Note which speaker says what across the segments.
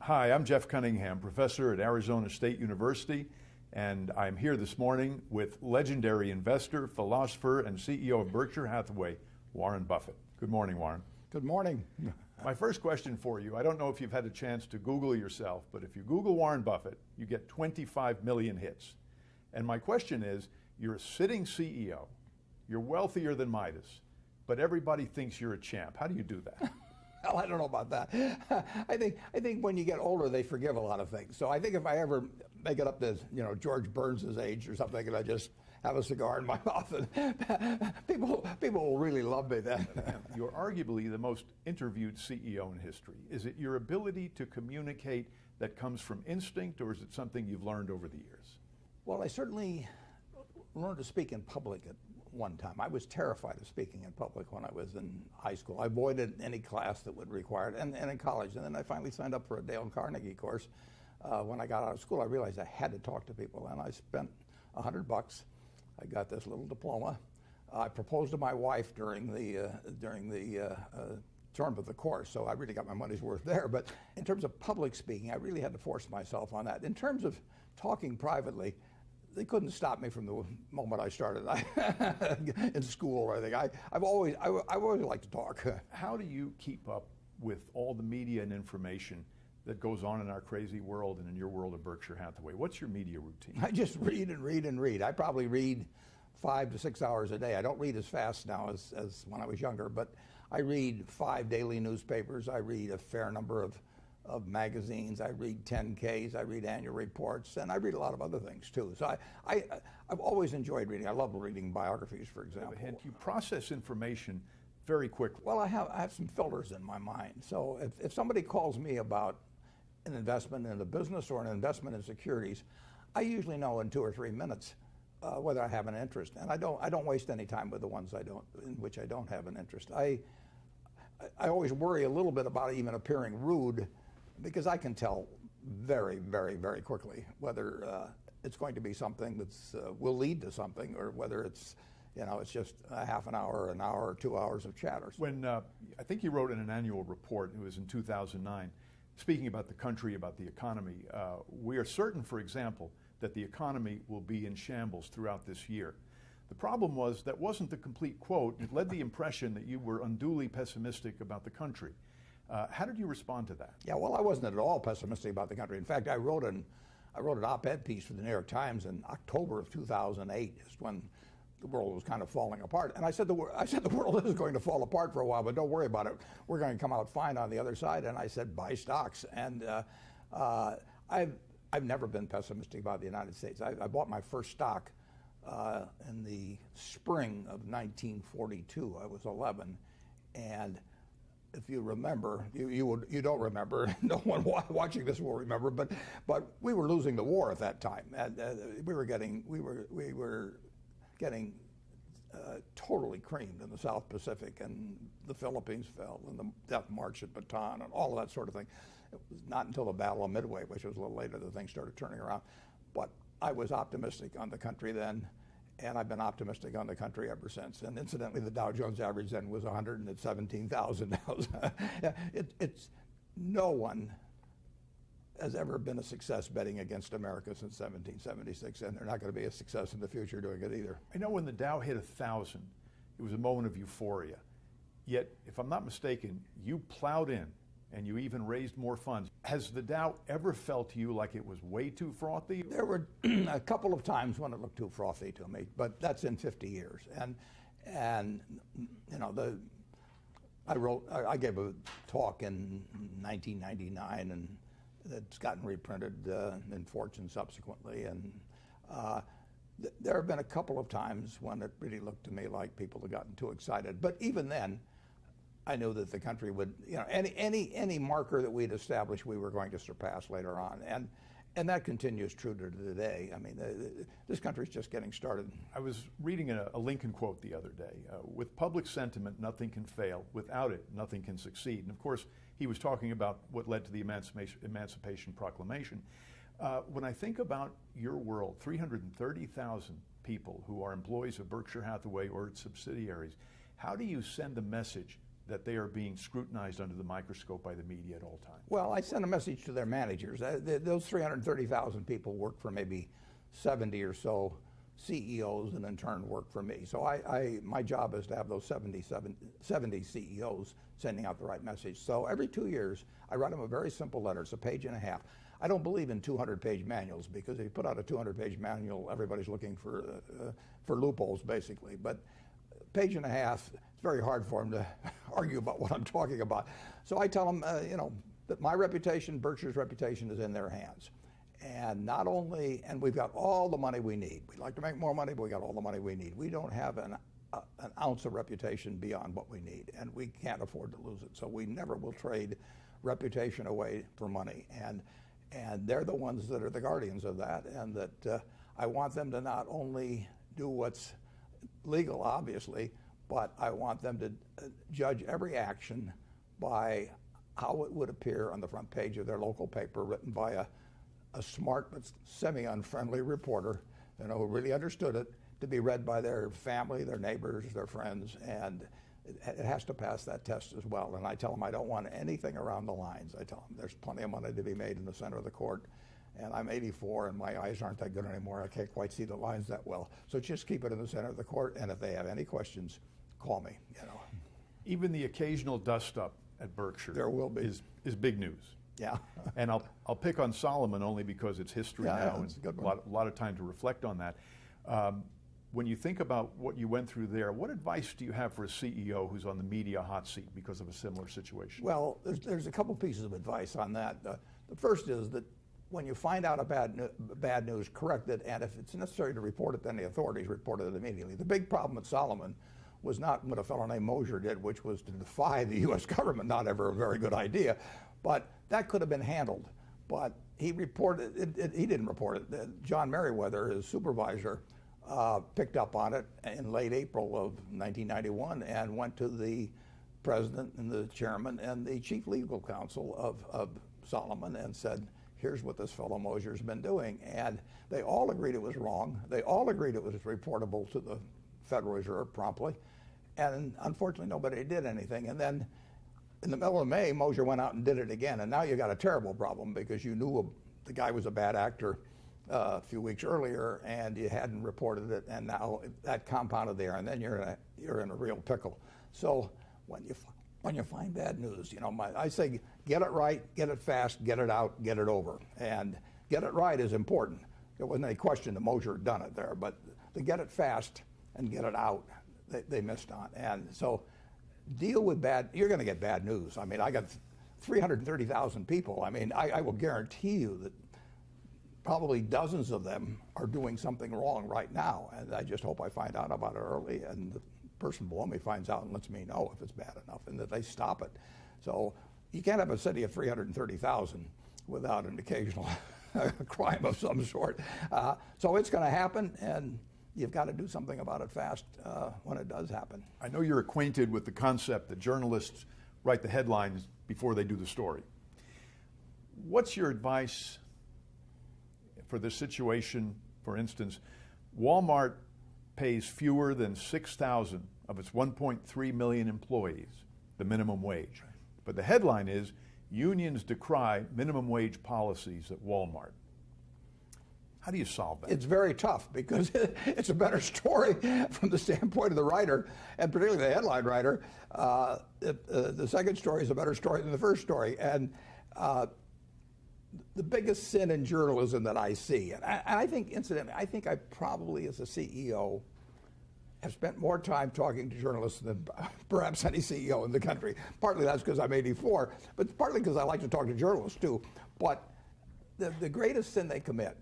Speaker 1: Hi, I'm Jeff Cunningham, professor at Arizona State University, and I'm here this morning with legendary investor, philosopher, and CEO of Berkshire Hathaway, Warren Buffett. Good morning, Warren.
Speaker 2: Good morning.
Speaker 1: My first question for you, I don't know if you've had a chance to Google yourself, but if you Google Warren Buffett, you get 25 million hits. And my question is, you're a sitting CEO, you're wealthier than Midas, but everybody thinks you're a champ. How do you do that?
Speaker 2: Well, I don't know about that. I think when you get older, they forgive a lot of things. So I think if I ever make it up to George Burns' age or something, and I just have a cigar in my mouth, and people will really love me then.
Speaker 1: You're arguably the most interviewed CEO in history. Is it your ability to communicate that comes from instinct, or is it something you've learned over the years?
Speaker 2: Well, I certainly learned to speak in public at one time. I was terrified of speaking in public when I was in high school. I avoided any class that would require it, and in college. And then I finally signed up for a Dale Carnegie course. When I got out of school, I realized I had to talk to people, and I spent $100. I got this little diploma. I proposed to my wife during the term of the course, so I really got my money's worth there. But in terms of public speaking, I really had to force myself on that. In terms of talking privately, they couldn't stop me from the moment I started in school or anything. I've always liked to talk.
Speaker 1: How do you keep up with all the media and information that goes on in our crazy world and in your world of Berkshire Hathaway? What's your media routine?
Speaker 2: I just read and read and read. I probably read 5 to 6 hours a day. I don't read as fast now as when I was younger, but I read 5 daily newspapers. I read a fair number of magazines. I read 10Ks, I read annual reports, and I read a lot of other things too. So I've always enjoyed reading. I love reading biographies, for example.
Speaker 1: And you process information very quickly.
Speaker 2: Well, I have some filters in my mind. So if somebody calls me about an investment in a business or an investment in securities, I usually know in 2 or 3 minutes whether I have an interest. And I don't waste any time with the ones in which I don't have an interest. I always worry a little bit about even appearing rude, because I can tell very, very, very quickly whether it's going to be something that's will lead to something, or whether it's just a half an hour or 2 hours of chatter.
Speaker 1: When I think you wrote in an annual report, it was in 2009, speaking about the country, about the economy, we are certain, for example, that the economy will be in shambles throughout this year. The problem was that wasn't the complete quote. It led the impression that you were unduly pessimistic about the country. How did you respond to that?
Speaker 2: Yeah, well, I wasn't at all pessimistic about the country. In fact, I wrote an op-ed piece for the New York Times in October of 2008, just when the world was kind of falling apart. And I said the world is going to fall apart for a while, but don't worry about it. We're going to come out fine on the other side. And I said, buy stocks. And I've never been pessimistic about the United States. I bought my first stock in the spring of 1942. I was 11, and if you remember, you don't remember. No one watching this will remember. But we were losing the war at that time, and we were getting totally creamed in the South Pacific, and the Philippines fell, and the Death March at Bataan, and all of that sort of thing. It was not until the Battle of Midway, which was a little later, that things started turning around. But I was optimistic on the country then, and I've been optimistic on the country ever since. And incidentally, the Dow Jones average then was 117,000 now. No one has ever been a success betting against America since 1776, and they're not going to be a success in the future doing it either.
Speaker 1: I know when the Dow hit 1,000, it was a moment of euphoria. Yet, if I'm not mistaken, you plowed in, and you even raised more funds. Has the Dow ever felt to you like it was way too frothy?
Speaker 2: There were a couple of times when it looked too frothy to me, but that's in 50 years. And I gave a talk in 1999, and it's gotten reprinted in Fortune subsequently. And there have been a couple of times when it really looked to me like people had gotten too excited. But even then, I knew that the country would, any marker that we'd established, we were going to surpass later on. And that continues true to today. I mean, this country's just getting started.
Speaker 1: I was reading a Lincoln quote the other day. With public sentiment, nothing can fail. Without it, nothing can succeed. And of course, he was talking about what led to the Emancipation Proclamation. When I think about your world, 330,000 people who are employees of Berkshire Hathaway or its subsidiaries, how do you send a message that they are being scrutinized under the microscope by the media at all times?
Speaker 2: Well, I send a message to their managers. Those 330,000 people work for maybe 70 or so CEOs and in turn work for me. So my job is to have those 70 CEOs sending out the right message. So every 2 years, I write them a very simple letter. It's a page and a half. I don't believe in 200-page manuals, because if you put out a 200-page manual, everybody's looking for loopholes, basically. But page and a half, it's very hard for them to argue about what I'm talking about. So I tell them, that my reputation, Berkshire's reputation, is in their hands. And not only, and we've got all the money we need. We'd like to make more money, but we got all the money we need. We don't have an ounce of reputation beyond what we need, and we can't afford to lose it. So we never will trade reputation away for money. And they're the ones that are the guardians of that, and that I want them to not only do what's legal, obviously, but I want them to judge every action by how it would appear on the front page of their local paper, written by a smart but semi-unfriendly reporter, who really understood it, to be read by their family, their neighbors, their friends, and it has to pass that test as well. And I tell them I don't want anything around the lines. I tell them there's plenty of money to be made in the center of the court, and I'm 84 and my eyes aren't that good anymore. I can't quite see the lines that well. So just keep it in the center of the court, and if they have any questions, call me.
Speaker 1: Even the occasional dust-up at Berkshire,
Speaker 2: there will be,
Speaker 1: is big news.
Speaker 2: Yeah.
Speaker 1: And I'll pick on Solomon only because it's history now.
Speaker 2: Yeah, it's a good one.
Speaker 1: A lot of time to reflect on that. When you think about what you went through there, what advice do you have for a CEO who's on the media hot seat because of a similar situation?
Speaker 2: Well, there's a couple pieces of advice on that. The first is that when you find out a bad news, correct it, and if it's necessary to report it, then the authorities report it immediately. The big problem with Solomon was not what a fellow named Mosier did, which was to defy the U.S. government, not ever a very good idea, but that could have been handled. But he reported it, he didn't report it. John Merriweather, his supervisor, picked up on it in late April of 1991 and went to the president and the chairman and the chief legal counsel of Solomon and said, here's what this fellow Mosier's been doing. And they all agreed it was wrong. They all agreed it was reportable to the Federal Reserve promptly. And unfortunately, nobody did anything. And then in the middle of May, Mosier went out and did it again. And now you got a terrible problem because you knew the guy was a bad actor a few weeks earlier, and you hadn't reported it, and now that compounded there, and then you're in a real pickle. So when you find bad news, I say get it right, get it fast, get it out, get it over, and get it right is important. There wasn't any question that Mosier had done it there, but to get it fast and get it out, they missed on. And so deal with you're going to get bad news. I mean, I got 330,000 people. I mean, I will guarantee you that probably dozens of them are doing something wrong right now, and I just hope I find out about it early, and the person below me finds out and lets me know if it's bad enough, and that they stop it. So you can't have a city of 330,000 without an occasional crime of some sort. So it's going to happen, and you've got to do something about it fast when it does happen.
Speaker 1: I know you're acquainted with the concept that journalists write the headlines before they do the story. What's your advice for this situation? For instance, Walmart pays fewer than 6,000 of its 1.3 million employees the minimum wage. But the headline is, unions decry minimum wage policies at Walmart. How do you solve that?
Speaker 2: It's very tough because it's a better story from the standpoint of the writer, and particularly the headline writer. The second story is a better story than the first story. And the biggest sin in journalism that I see, and I think, incidentally, I think I probably, as a CEO, have spent more time talking to journalists than perhaps any CEO in the country. Partly that's because I'm 84, but partly because I like to talk to journalists too. But the greatest sin they commit,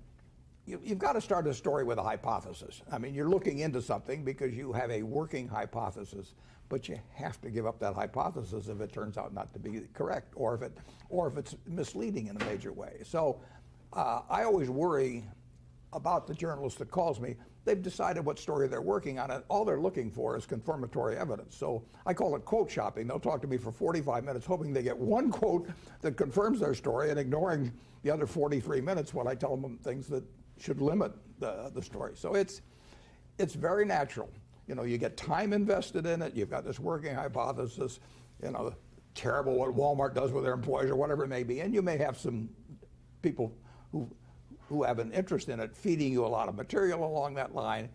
Speaker 2: you've got to start a story with a hypothesis. I mean, you're looking into something because you have a working hypothesis, but you have to give up that hypothesis if it turns out not to be correct, or if it's misleading in a major way. So I always worry about the journalist that calls me. They've decided what story they're working on, and all they're looking for is confirmatory evidence. So I call it quote shopping. They'll talk to me for 45 minutes hoping they get one quote that confirms their story, and ignoring the other 43 minutes when I tell them things that should limit the story. So it's very natural. You get time invested in it. You've got this working hypothesis. terrible what Walmart does with their employees or whatever it may be. And you may have some people who have an interest in it feeding you a lot of material along that line.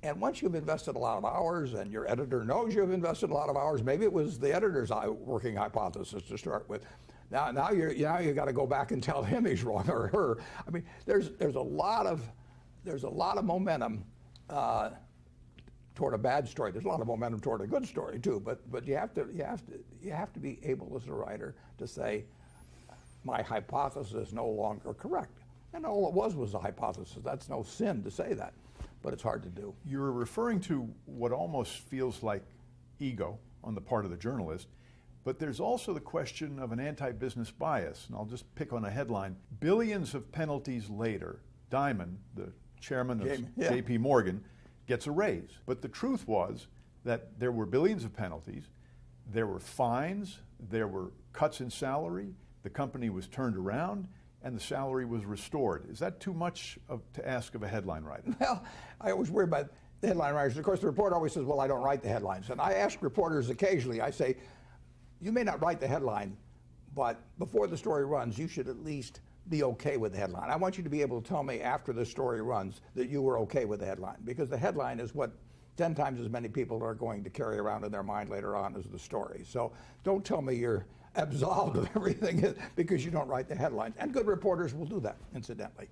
Speaker 2: And once you've invested a lot of hours and your editor knows you've invested a lot of hours, maybe it was the editor's working hypothesis to start with. Now you got to go back and tell him he's wrong or her. I mean, there's a lot of momentum toward a bad story. There's a lot of momentum toward a good story too. But you have to be able as a writer to say, my hypothesis is no longer correct. And all it was a hypothesis. That's no sin to say that, but it's hard to do.
Speaker 1: You're referring to what almost feels like ego on the part of the journalist, but there's also the question of an anti-business bias. And I'll just pick on a headline. Billions of penalties later, Dimon, the chairman of JP Morgan, gets a raise. But the truth was that there were billions of penalties, there were fines, there were cuts in salary, the company was turned around, and the salary was restored. Is that too much to ask of a headline writer?
Speaker 2: Well, I always worry about the headline writers. Of course, the reporter always says, well, I don't write the headlines. And I ask reporters occasionally, I say, you may not write the headline, but before the story runs, you should at least be okay with the headline. I want you to be able to tell me after the story runs that you were okay with the headline, because the headline is what 10 times as many people are going to carry around in their mind later on as the story. So don't tell me you're absolved of everything because you don't write the headlines. And good reporters will do that, incidentally.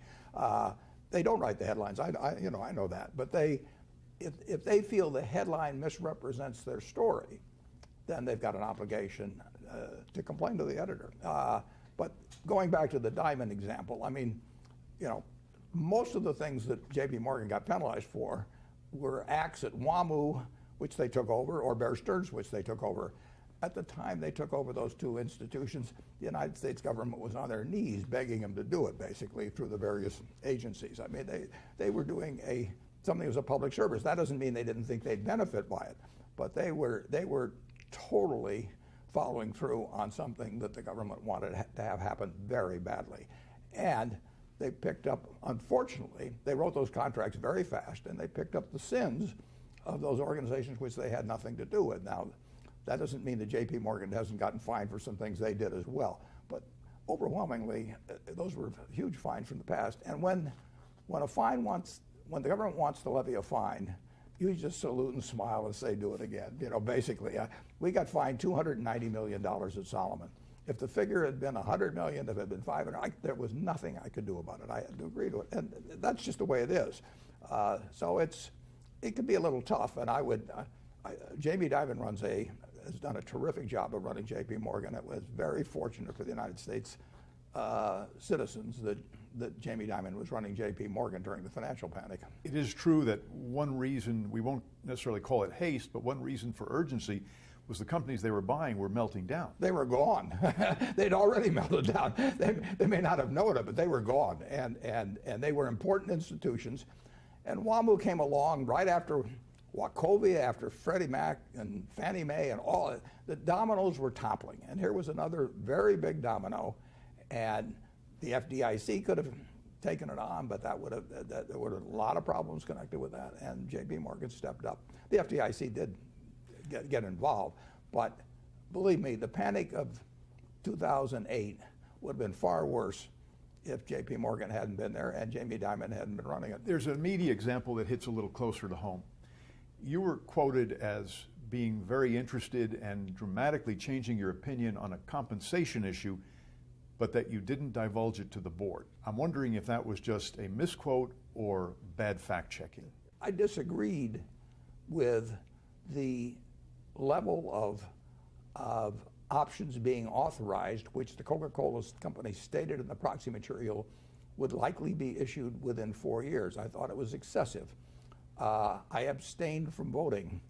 Speaker 2: They don't write the headlines. I know that. But if they feel the headline misrepresents their story, then they've got an obligation to complain to the editor. But going back to the Dimon example, I mean, most of the things that JP Morgan got penalized for were acts at WAMU, which they took over, or Bear Stearns, which they took over. At the time they took over those two institutions, the United States government was on their knees begging them to do it, basically, through the various agencies. I mean, they were doing something that was a public service. That doesn't mean they didn't think they'd benefit by it, but they were totally following through on something that the government wanted to have happen very badly. And they picked up, unfortunately, they wrote those contracts very fast, and they picked up the sins of those organizations which they had nothing to do with. Now, that doesn't mean that JP Morgan hasn't gotten fined for some things they did as well. But overwhelmingly, those were huge fines from the past. And when the government wants to levy a fine, you just salute and smile and say, do it again. Basically, we got fined $290 million at Solomon. If the figure had been $100 million, if it had been $500, there was nothing I could do about it. I had to agree to it, and that's just the way it is. So it can be a little tough, and Jamie Dimon has done a terrific job of running JP Morgan. It was very fortunate for the United States citizens that Jamie Dimon was running JP Morgan during the financial panic.
Speaker 1: It is true that one reason, we won't necessarily call it haste, but one reason for urgency was the companies they were buying were melting down.
Speaker 2: They were gone. They'd already melted down. They may not have known it, but they were gone. And they were important institutions. And WAMU came along right after Wachovia, after Freddie Mac and Fannie Mae and all. The dominoes were toppling. And here was another very big domino. And the FDIC could have taken it on, but there would have a lot of problems connected with that. And JP Morgan stepped up. The FDIC did get involved, but believe me, the panic of 2008 would have been far worse if JP Morgan hadn't been there and Jamie Dimon hadn't been running it.
Speaker 1: There's an media example that hits a little closer to home. You were quoted as being very interested and dramatically changing your opinion on a compensation issue, but that you didn't divulge it to the board. I'm wondering if that was just a misquote or bad fact-checking.
Speaker 2: I disagreed with the level of options being authorized, which the Coca-Cola company stated in the proxy material would likely be issued within 4 years. I thought it was excessive. I abstained from voting.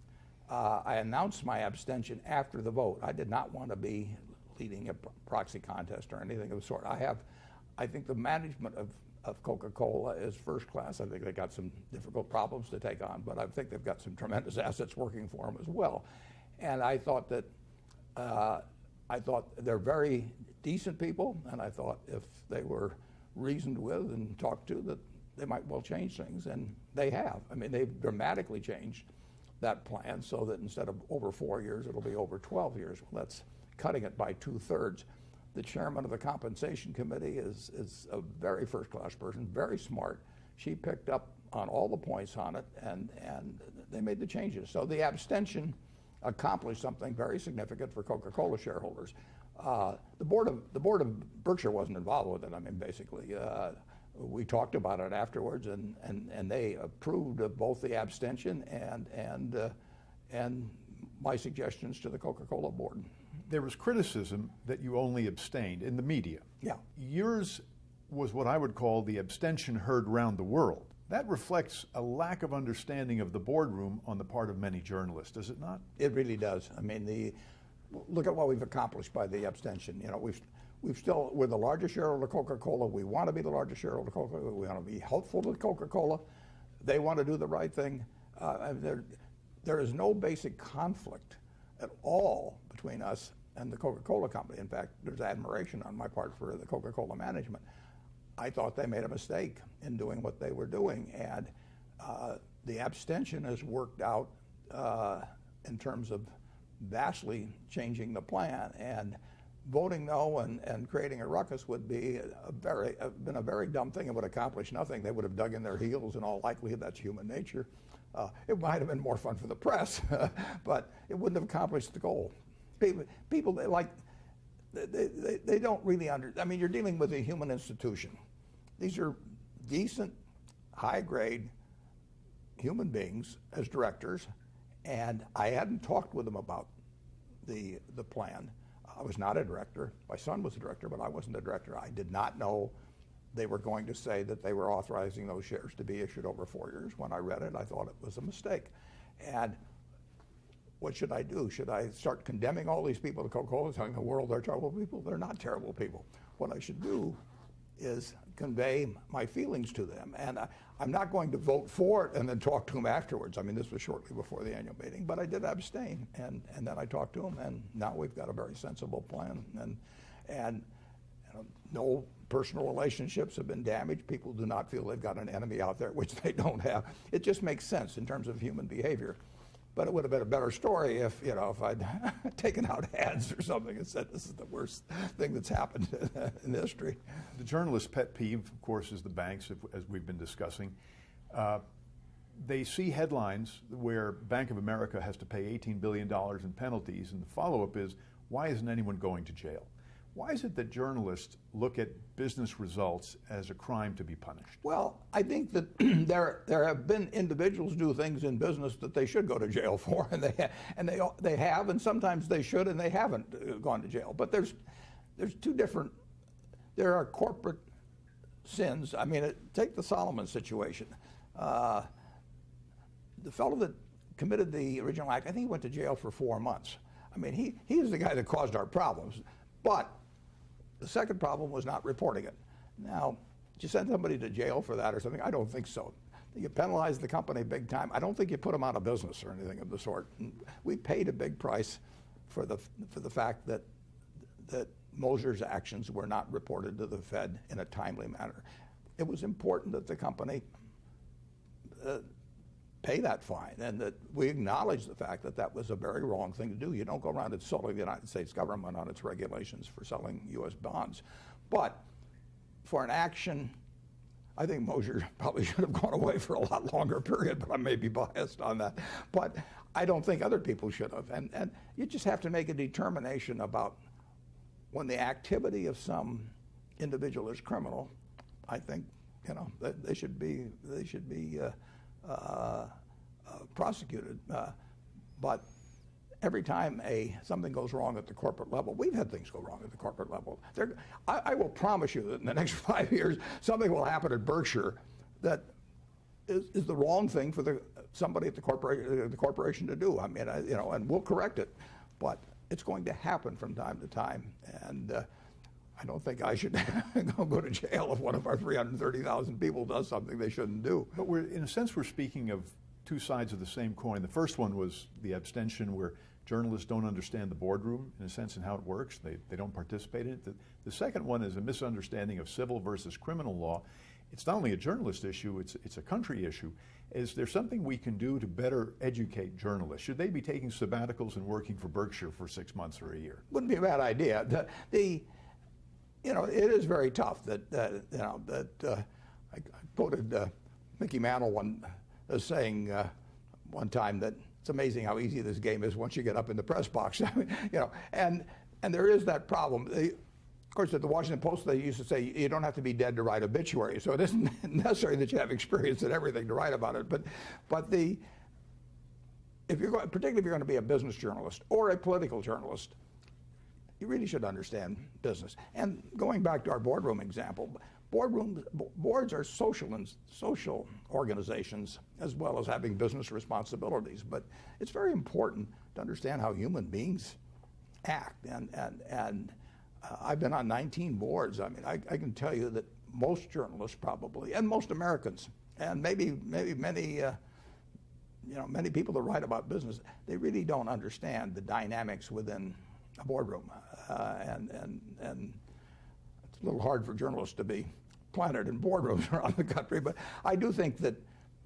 Speaker 2: I announced my abstention after the vote. I did not want to be leading a proxy contest or anything of the sort. I think the management of Coca-Cola is first class. I think they got some difficult problems to take on, but I think they've got some tremendous assets working for them as well. And I thought they're very decent people, and I thought if they were reasoned with and talked to, that they might well change things, and they have. I mean, they've dramatically changed that plan so that instead of over 4 years, it'll be over 12 years. Well, that's cutting it by 2/3. The chairman of the compensation committee is a very first-class person, very smart. She picked up on all the points on it, and they made the changes. So the abstention accomplished something very significant for Coca-Cola shareholders. The board of Berkshire wasn't involved with it. I mean, basically, we talked about it afterwards, and they approved of both the abstention and my suggestions to the Coca-Cola board.
Speaker 1: There was criticism that you only abstained in the media.
Speaker 2: Yeah.
Speaker 1: Yours was what I would call the abstention heard round the world. That reflects a lack of understanding of the boardroom on the part of many journalists, does it not?
Speaker 2: It really does. I mean, look at what we've accomplished by the abstention. You know, we're the largest shareholder of Coca-Cola. We want to be the largest shareholder of Coca-Cola. We want to be helpful to Coca-Cola. They want to do the right thing. There is no basic conflict at all between us and the Coca-Cola company. In fact, there's admiration on my part for the Coca-Cola management. I thought they made a mistake in doing what they were doing, and the abstention has worked out in terms of vastly changing the plan. And voting no and creating a ruckus would be been a very dumb thing. It would accomplish nothing. They would have dug in their heels. In all likelihood, that's human nature. It might have been more fun for the press, but it wouldn't have accomplished the goal. People they don't really I mean, you're dealing with a human institution. These are decent, high-grade human beings as directors, and I hadn't talked with them about the plan. I was not a director. My son was a director, but I wasn't a director. I did not know they were going to say that they were authorizing those shares to be issued over 4 years. When I read it, I thought it was a mistake. And what should I do? Should I start condemning all these people at Coca-Cola, telling the world they're terrible people? They're not terrible people. What I should do is convey my feelings to them. And I'm not going to vote for it and then talk to them afterwards. I mean, this was shortly before the annual meeting, but I did abstain. And then I talked to them, and now we've got a very sensible plan. And you know, no personal relationships have been damaged. People do not feel they've got an enemy out there, which they don't have. It just makes sense in terms of human behavior. But it would have been a better story if I'd taken out ads or something and said this is the worst thing that's happened in history.
Speaker 1: The journalist's pet peeve, of course, is the banks, as we've been discussing. They see headlines where Bank of America has to pay $18 billion in penalties, and the follow-up is, why isn't anyone going to jail? Why is it that journalists look at business results as a crime to be punished?
Speaker 2: Well, I think that there have been individuals do things in business that they should go to jail for, and they have, and sometimes they should, and they haven't gone to jail. But there's two different. There are corporate sins. I mean, take the Solomon situation. The fellow that committed the original act, I think he went to jail for 4 months. I mean, he is the guy that caused our problems. But the second problem was not reporting it. Now, did you send somebody to jail for that or something? I don't think so. You penalize the company big time. I don't think you put them out of business or anything of the sort. And we paid a big price for the fact that Moser's actions were not reported to the Fed in a timely manner. It was important that the company pay that fine, and that we acknowledge the fact that that was a very wrong thing to do. You don't go around insulting the United States government on its regulations for selling U.S. bonds. But for an action, I think Moser probably should have gone away for a lot longer period, but I may be biased on that. But I don't think other people should have. And you just have to make a determination about when the activity of some individual is criminal. I think they should be prosecuted. But every time something goes wrong at the corporate level, we've had things go wrong at the corporate level. I will promise you that in the next 5 years, something will happen at Berkshire that is the wrong thing for somebody at the corporation to do. I mean, and we'll correct it, but it's going to happen from time to time. And I don't think I should go to jail if one of our 330,000 people does something they shouldn't do.
Speaker 1: But in a sense, we're speaking of two sides of the same coin. The first one was the abstention, where journalists don't understand the boardroom, in a sense, and how it works. They don't participate in it. The second one is a misunderstanding of civil versus criminal law. it's not only a journalist issue, it's a country issue. Is there something we can do to better educate journalists? Should they be taking sabbaticals and working for Berkshire for 6 months or a year?
Speaker 2: Wouldn't be a bad idea. It is very tough that I quoted Mickey Mantle as saying one time that it's amazing how easy this game is once you get up in the press box. And there is that problem. Of course, at the Washington Post, they used to say you don't have to be dead to write obituaries, so it isn't necessary that you have experience in everything to write about it. But particularly if you're going to be a business journalist or a political journalist, you really should understand business. And going back to our boardroom example, boards are social organizations as well as having business responsibilities. But it's very important to understand how human beings act. And I've been on 19 boards. I mean, I can tell you that most journalists probably, and most Americans, and maybe many people that write about business, they really don't understand the dynamics within a boardroom, and it's a little hard for journalists to be planted in boardrooms around the country. But I do think that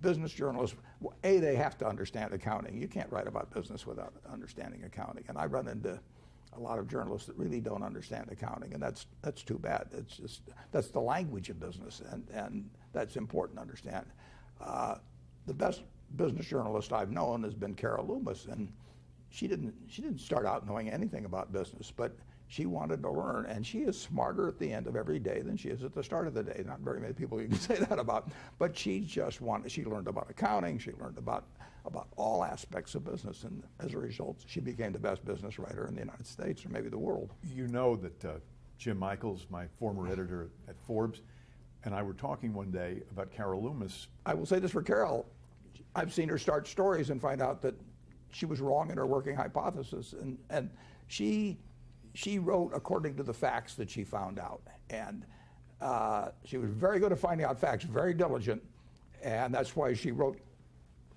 Speaker 2: business journalists, they have to understand accounting. You can't write about business without understanding accounting, and I run into a lot of journalists that really don't understand accounting, and that's too bad. That's the language of business, and that's important to understand. The best business journalist I've known has been Carol Loomis, and she didn't start out knowing anything about business, but she wanted to learn, and she is smarter at the end of every day than she is at the start of the day. Not very many people you can say that about, but she learned about accounting, she learned about all aspects of business, and as a result, she became the best business writer in the United States, or maybe the world.
Speaker 1: You know that Jim Michaels, my former editor at Forbes, and I were talking one day about Carol Loomis.
Speaker 2: I will say this for Carol. I've seen her start stories and find out that she was wrong in her working hypothesis, and she wrote according to the facts that she found out, and she was very good at finding out facts, very diligent, and that's why she wrote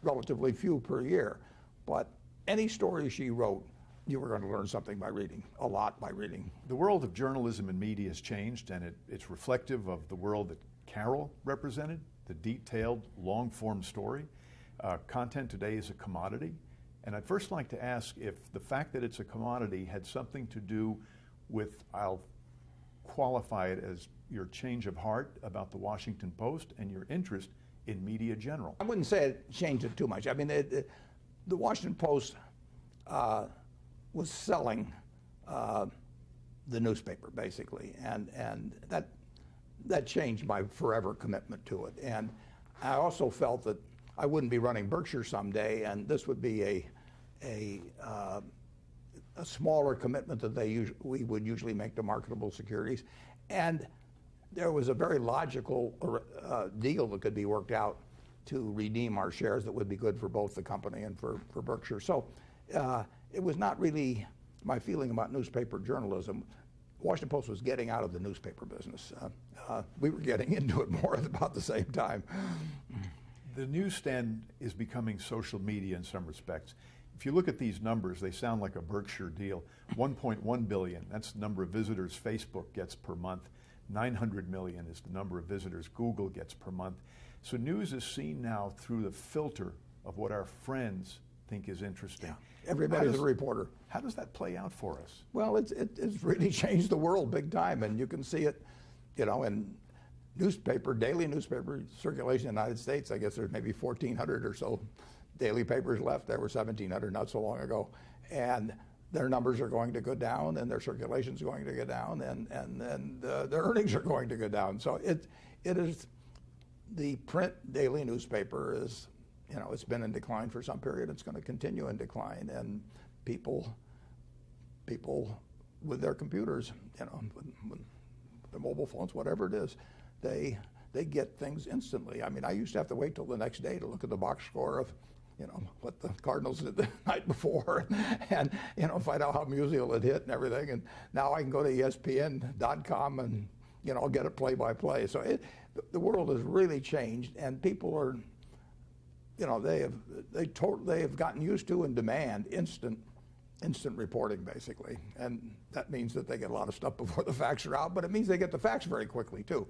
Speaker 2: relatively few per year. But any story she wrote, you were going to learn something by reading, a lot by reading.
Speaker 1: The world of journalism and media has changed, and it's reflective of the world that Carol represented, the detailed, long-form story. Content today is a commodity. And I'd first like to ask if the fact that it's a commodity had something to do with, I'll qualify it as your change of heart about the Washington Post and your interest in media general.
Speaker 2: I wouldn't say it changed it too much. I mean, the Washington Post was selling the newspaper, basically, and that changed my forever commitment to it. And I also felt that I wouldn't be running Berkshire someday, and this would be a smaller commitment that we would usually make to marketable securities. And there was a very logical deal that could be worked out to redeem our shares that would be good for both the company and for Berkshire. So it was not really my feeling about newspaper journalism. Washington Post was getting out of the newspaper business. We were getting into it more at about the same time.
Speaker 1: The newsstand is becoming social media in some respects. If you look at these numbers, they sound like a Berkshire deal. 1.1 billion, that's the number of visitors Facebook gets per month. 900 million is the number of visitors Google gets per month. So news is seen now through the filter of what our friends think is interesting.
Speaker 2: Yeah. Everybody's a reporter.
Speaker 1: How does that play out for us?
Speaker 2: Well, it's really changed the world big time, and you can see it, in daily newspaper circulation in the United States. I guess there's maybe 1,400 or so daily papers left. There were 1,700 not so long ago, and their numbers are going to go down, and their circulation is going to go down, and their earnings are going to go down. So it is, the print daily newspaper is, it's been in decline for some period. It's going to continue in decline, and people with their computers, with their mobile phones, whatever it is, they get things instantly. I mean, I used to have to wait till the next day to look at the box score of, what the Cardinals did the night before, and find out how Musial had hit and everything. And now I can go to ESPN.com and get it play by play. So the world has really changed, and people are, they have gotten used to and demand instant reporting, basically. And that means that they get a lot of stuff before the facts are out, but it means they get the facts very quickly too.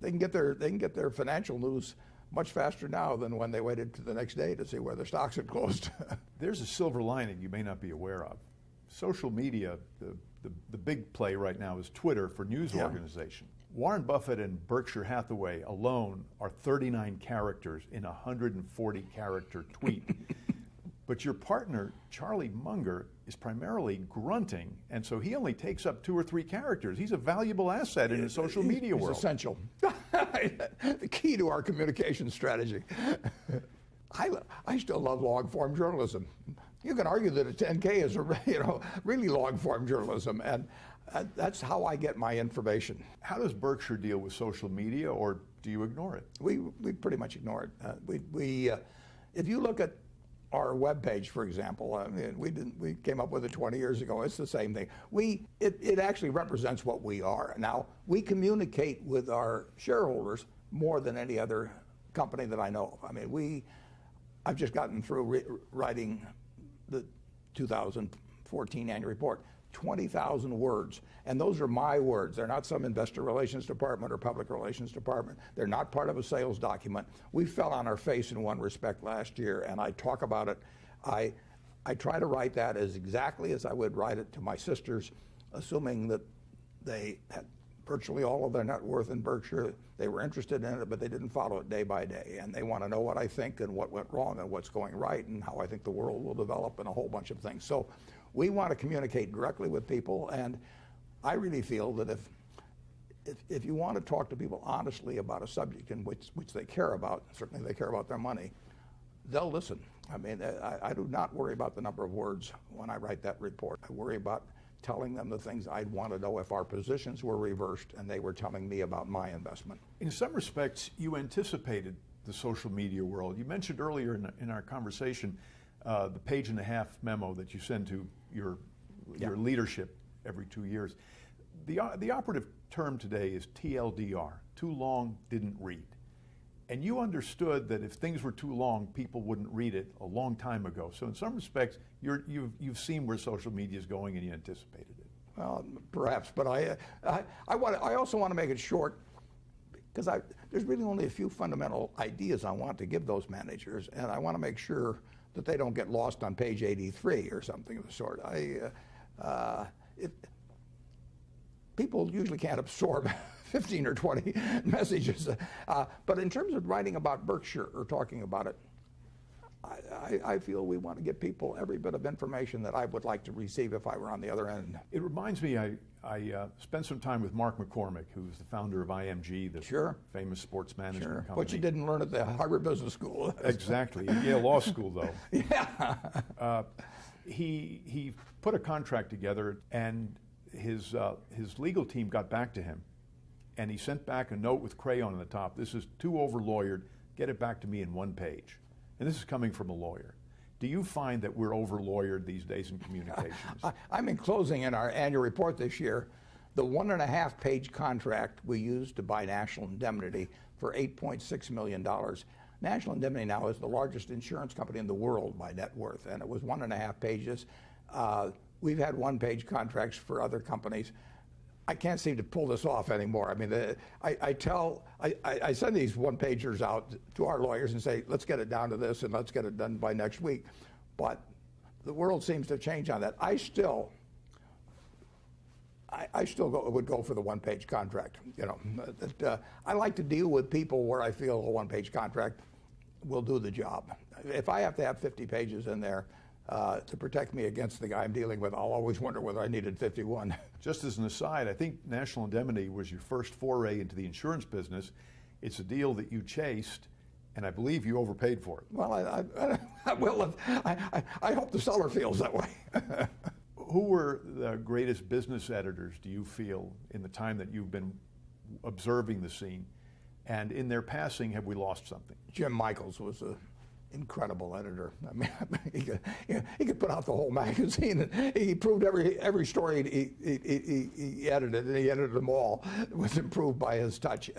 Speaker 2: they can get their financial news much faster now than when they waited to the next day to see where their stocks had closed.
Speaker 1: There's a silver lining you may not be aware of. Social media, the big play right now is Twitter for news organization. Warren Buffett and Berkshire Hathaway alone are 39 characters in a 140-character tweet. But your partner, Charlie Munger, is primarily grunting, and so he only takes up 2 or 3 characters. He's a valuable asset in the social media world.
Speaker 2: He's essential. The key to our communication strategy. I still love long-form journalism. You can argue that a 10K is really long-form journalism, and that's how I get my information.
Speaker 1: How does Berkshire deal with social media, or do you ignore it?
Speaker 2: We pretty much ignore it. If you look at our webpage, for example, I mean, we came up with it 20 years ago. It's the same thing. It actually represents what we are. Now, we communicate with our shareholders more than any other company that I know of. I mean, I've just gotten through writing the 2014 annual report, 20,000 words, and those are my words. They're not some investor relations department or public relations department. They're not part of a sales document. We fell on our face in one respect last year, and I talk about it. I try to write that as exactly as I would write it to my sisters, assuming that they had virtually all of their net worth in Berkshire. They were interested in it, but they didn't follow it day by day. And they want to know what I think and what went wrong and what's going right and how I think the world will develop and a whole bunch of things. So we want to communicate directly with people, and I really feel that if you want to talk to people honestly about a subject in which they care about, certainly they care about their money, they'll listen. I mean, I do not worry about the number of words when I write that report. I worry about telling them the things I'd want to know if our positions were reversed and they were telling me about my investment.
Speaker 1: In some respects, you anticipated the social media world. You mentioned earlier in our conversation the page-and-a-half memo that you send to your leadership every 2 years. The operative term today is TLDR, too long, didn't read. And you understood that if things were too long, people wouldn't read it a long time ago. So in some respects, you've seen where social media is going and you anticipated it.
Speaker 2: Well, perhaps, but I also want to make it short because there's really only a few fundamental ideas I want to give those managers, and I want to make sure that they don't get lost on page 83 or something of the sort. People usually can't absorb 15 or 20 messages. But in terms of writing about Berkshire or talking about it, I feel we want to give people every bit of information that I would like to receive if I were on the other end.
Speaker 1: It reminds me, I spent some time with Mark McCormick, who's the founder of IMG, the famous sports management company.
Speaker 2: What you didn't learn at the Harvard Business School.
Speaker 1: Exactly. At Yale Law School, though.
Speaker 2: Yeah.
Speaker 1: He put a contract together, and his legal team got back to him, and he sent back a note with crayon on the top. This is too over-lawyered. Get it back to me in 1 page. And this is coming from a lawyer. Do you find that we're over-lawyered these days in communications?
Speaker 2: I'm enclosing in our annual report this year the 1.5-page contract we used to buy National Indemnity for $8.6 million. National Indemnity now is the largest insurance company in the world by net worth, and it was 1.5 pages. We've had 1-page contracts for other companies. I can't seem to pull this off anymore. I mean, I send these 1-pagers out to our lawyers and say, let's get it down to this and let's get it done by next week. But the world seems to change on that. I still would go for the 1-page contract. You know, I like to deal with people where I feel a 1-page contract will do the job. If I have to have 50 pages in there to protect me against the guy I'm dealing with, I'll always wonder whether I needed 51.
Speaker 1: Just as an aside, I think National Indemnity was your first foray into the insurance business. It's a deal that you chased, and I believe you overpaid for it.
Speaker 2: Well, I hope the seller feels that way.
Speaker 1: Who were the greatest business editors, do you feel, in the time that you've been observing the scene? And in their passing, have we lost something?
Speaker 2: Jim Michaels was an incredible editor. I mean, he could put out the whole magazine, and he proved every story he edited, and he edited them all. It was improved by his touch.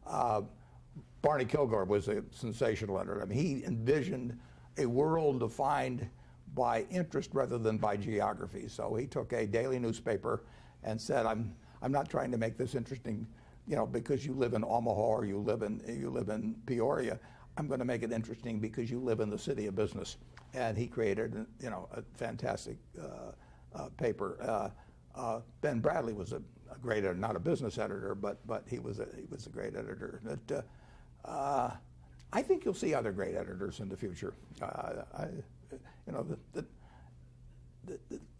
Speaker 2: Barney Kilgore was a sensational editor. I mean, he envisioned a world defined by interest rather than by geography. So he took a daily newspaper and said, I'm not trying to make this interesting because you live in Omaha or you live in Peoria, I'm going to make it interesting because you live in the city of business. And he created, a fantastic paper. Ben Bradley was a great editor, not a business editor, but he was a great editor. I think you'll see other great editors in the future. The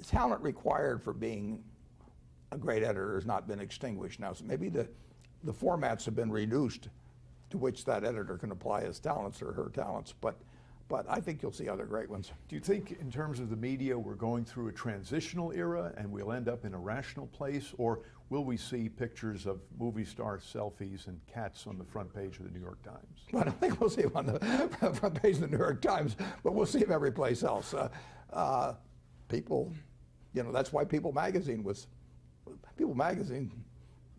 Speaker 2: talent required for being a great editor has not been extinguished now. So maybe the formats have been reduced to which that editor can apply his talents or her talents, but I think you'll see other great ones.
Speaker 1: Do you think, in terms of the media, we're going through a transitional era and we'll end up in a rational place, or will we see pictures of movie star selfies and cats on the front page of the New York Times?
Speaker 2: Well, I don't think we'll see them on the front page of the New York Times, but we'll see them every place else. People, that's why People Magazine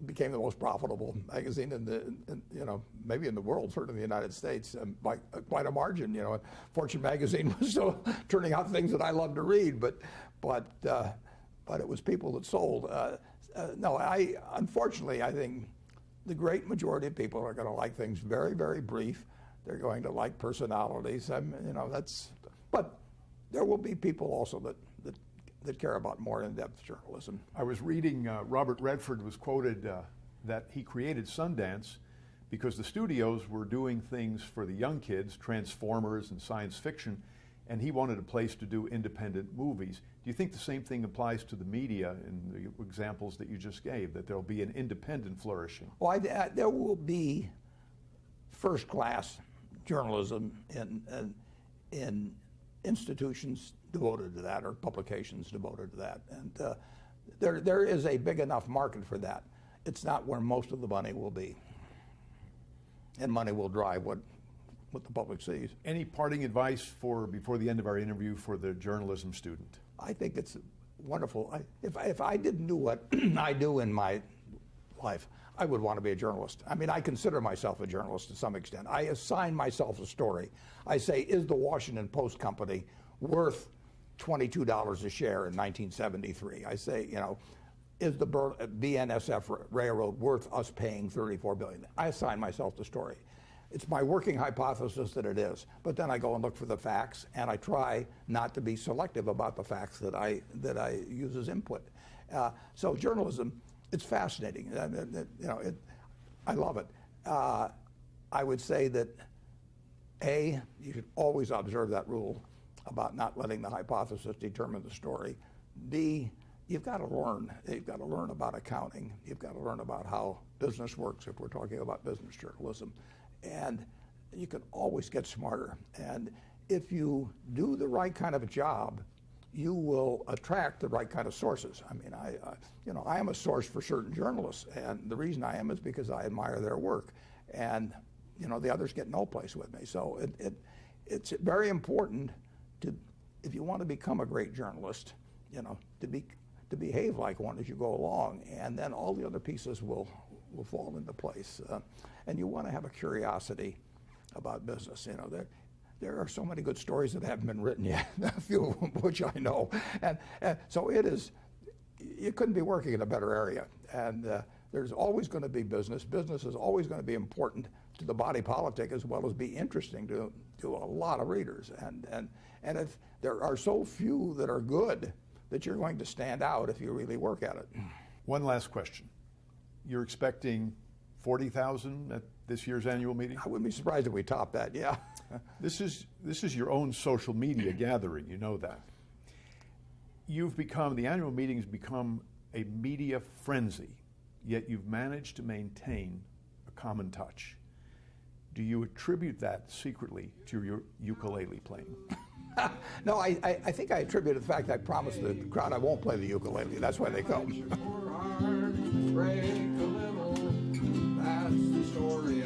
Speaker 2: became the most profitable magazine maybe in the world, certainly in the United States, by quite a margin. Fortune magazine was still turning out things that I love to read, but it was People that sold. Unfortunately, I think the great majority of people are going to like things very, very brief. They're going to like personalities. But there will be people also that care about more in-depth journalism.
Speaker 1: I was reading Robert Redford was quoted that he created Sundance because the studios were doing things for the young kids, Transformers and science fiction, and he wanted a place to do independent movies. Do you think the same thing applies to the media in the examples that you just gave, that there'll be an independent flourishing?
Speaker 2: Well, there will be first-class journalism in institutions devoted to that, or publications devoted to that, and there is a big enough market for that. It's not where most of the money will be, and money will drive what the public sees.
Speaker 1: Any parting advice before the end of our interview for the journalism student?
Speaker 2: I think it's wonderful. If I didn't do what I do in my life, I would want to be a journalist. I mean, I consider myself a journalist to some extent. I assign myself a story. I say, is the Washington Post Company worth $22 a share in 1973? I say, is the BNSF Railroad worth us paying $34 billion? I assign myself the story. It's my working hypothesis that it is, but then I go and look for the facts, and I try not to be selective about the facts that I use as input. So journalism, it's fascinating. I love it. I would say that A, you should always observe that rule about not letting the hypothesis determine the story. B, you've got to learn. You've got to learn about accounting. You've got to learn about how business works if we're talking about business journalism. And you can always get smarter. And if you do the right kind of a job, you will attract the right kind of sources. I mean, I am a source for certain journalists, and the reason I am is because I admire their work, and the others get no place with me. So it's very important if you want to become a great journalist, to behave like one as you go along, and then all the other pieces will fall into place. And you want to have a curiosity about business. There are so many good stories that haven't been written yet, a few of them which I know. And so you couldn't be working in a better area. And there's always going to be business. Business is always going to be important to the body politic as well as be interesting to a lot of readers. And if there are so few that are good, that you're going to stand out if you really work at it.
Speaker 1: One last question. You're expecting 40,000 at this year's annual meeting?
Speaker 2: I wouldn't be surprised if we topped that, yeah.
Speaker 1: This is your own social media gathering, you know that. The annual meeting has become a media frenzy, yet you've managed to maintain a common touch. Do you attribute that secretly to your ukulele playing?
Speaker 2: No, I think I attribute it to the fact that I promised the crowd I won't play the ukulele. That's why they come. Break a little, that's the story.